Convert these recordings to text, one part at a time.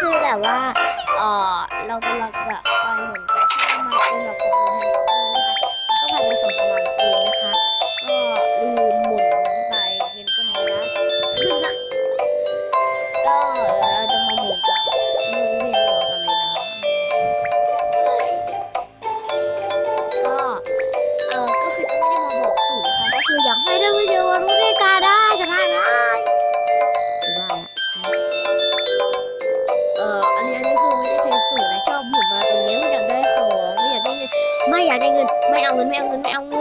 คือแบบว่าเออเรากำลังจะไปเหมือนกับที่มาเป็นแบบของแฮมสเตอร์นะคะก็ผ่านไป2-3 วันเองนะคะก็ลืมหมุนไปเงินก็น้อยละก็เราจะมาหมุนกับเงินเพลงเรากันเลยนะก็ก็คือจะไม่ได้มาบอกสูตรนะคะก็คืออยากให้ท่านผู้ชมมารู้ด้วยกันได้จะได้ไหมหรือว่าอันนี้คือไม่ได้ใช้สูตรนะชอบหมุนมาตรงนี้ไม่อยากได้ของไม่อยากได้เงินไม่อยากได้เงินไม่เอาเงินไม่เอาเงินไม่เอาเงิน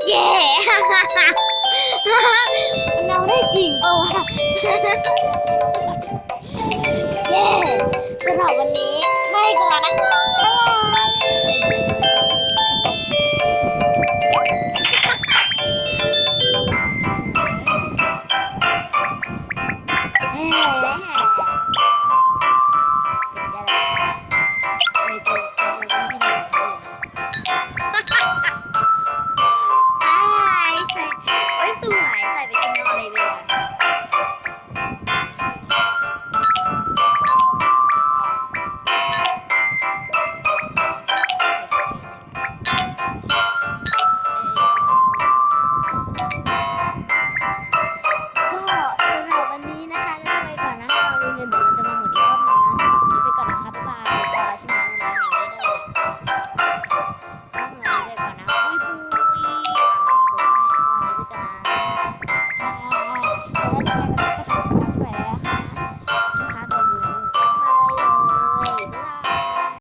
เย้เราได้จริงเปล่าวะเย้สำหรับวันนี้ไม่ก่อนนะคะบ๊ายบาย